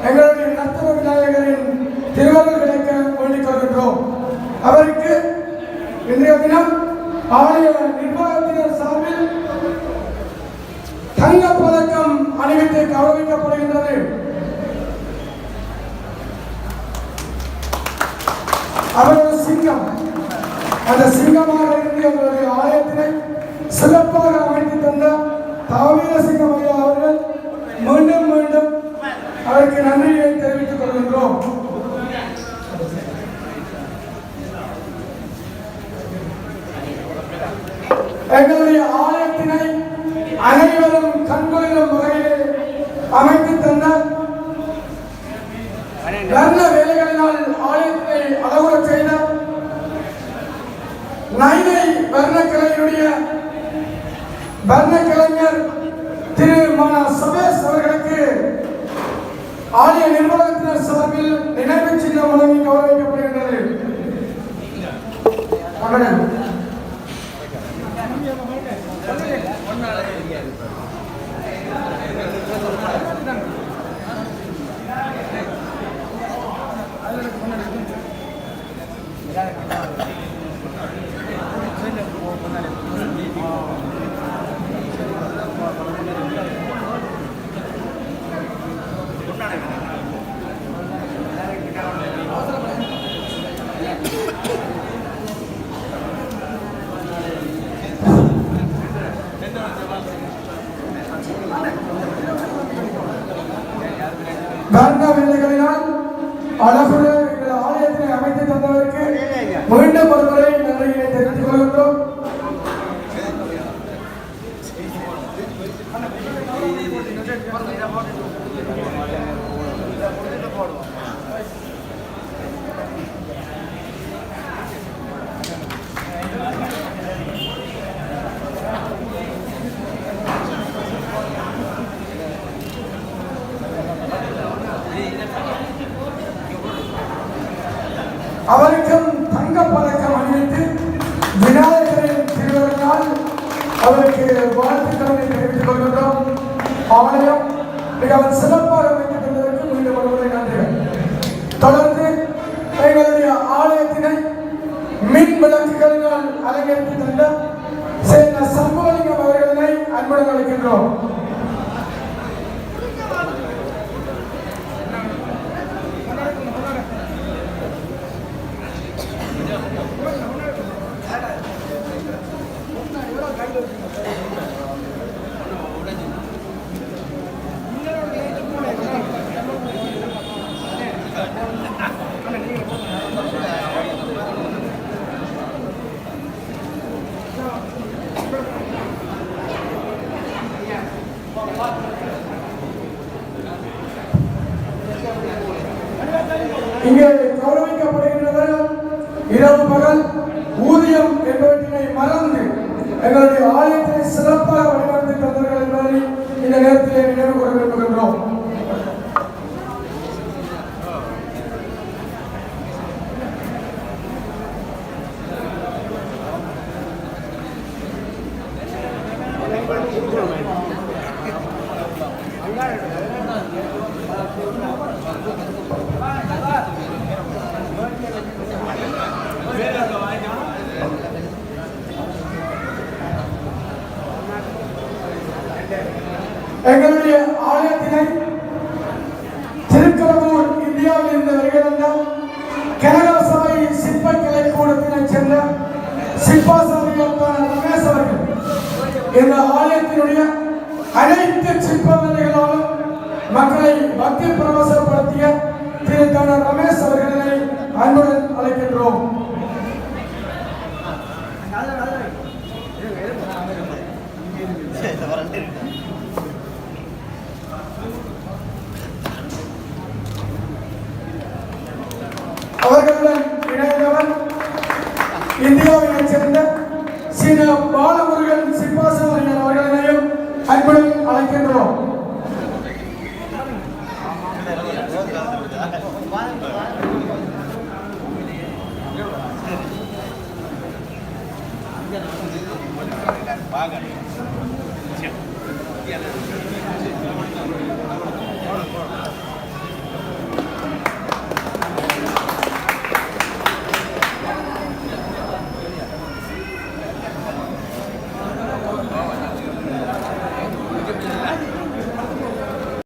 எங்களுடைய நர்த்தன விநாயகரின் திருவருள் கிடைக்க வேண்டிக் கொள்கின்றோம். அவருக்கு இன்றைய தினம் ஆலய நிர்வாகத்தினர் சார்பில் தங்க பதக்கம் அணிவித்து கௌரவிக்கப்படுகின்றது. அவரது சிங்கம், அந்த சிங்கமாக இருந்து எங்களுடைய ஆலயத்தினை சிறப்பாக அமைத்து தந்த தாவீர சிங்கம் ஐயா அவர்கள் மீண்டும் மீண்டும் அவருக்கு நன்றியை தெரிவித்துக் கொள்கின்றோம். எங்களுடைய ஆலயத்தினை அனைவரும் கண்கொள்ளும் வகையிலே அமைத்து தந்த நல்ல வேலைகளினால் ஆலயத்தை அழகுற செய்த நைனை வர்ணக்கலையினுடைய வர்ணக்கலைஞர் திரு மன சபேஷ் அவர்களுக்கு ஆலய நிர்வாகத்தினர் சார்பில் நினைவு சின்னம் வழங்கி கௌரவிக்கப்படுகின்றது. வர்ண வேலைகளினால் அழகுற எங்கள் ஆலயத்தினை அமைத்து தந்தவருக்கு மீண்டும் ஒருமுறை நன்றியை தெரிவித்துக் கொள்கின்றோம். அவருக்கும் தங்க பதக்கம் அணிவித்து விநாயகரின் திருவருளால் அவருக்கு வாழ்த்துக்களை தெரிவித்துக் கொள்கின்றோம். ஆலயம் மிகவும் சிறப்பாக அமைக்கப்பட்டதற்கு மீண்டும் ஒருமுறை நன்றிகள். தொடர்ந்து எங்களுடைய ஆலயத்தினை மின் விளக்குகளினால் அலங்கரித்து தந்த சேன சம்பவலிங்கம் அவர்களை அன்புடன் அழைக்கின்றோம். இங்கே கௌரவிக்கப்படுகின்றவர்கள் இரவு பகல் ஊதியம் என்பவற்றினை மறந்து எங்களுடைய ஆலயத்தை சிறப்பாக வழிநடத்தி தந்தவர்கள் என்பதை இந்த நேரத்திலே நினைவு கூற விரும்புகின்றோம். எங்களுடைய ஆலயத்தினை திருக்கடவுர் இந்தியாவில் இருந்து வருகின்ற கனடா சபை சிற்ப கலை கூடத்தினைச் சேர்ந்த சிற்பாசாரியான ரமேஷ் அவர்கள் இந்த ஆலயத்தினுடைய அனைத்து சிற்ப வேலைகளாலும் மக்களை பக்தி பிரவேசப்படுத்திய திரு கன ரமேஷ் அவர்களை அன்புடன் அழைக்கின்றோம். அவர்களுடன் இணைந்தவர் இந்தியாவைச் சேர்ந்த சீன பாலமுருகன் சிற்பாசாரியர் அவர்களையும் அன்புடன் அழைக்கின்றோம்.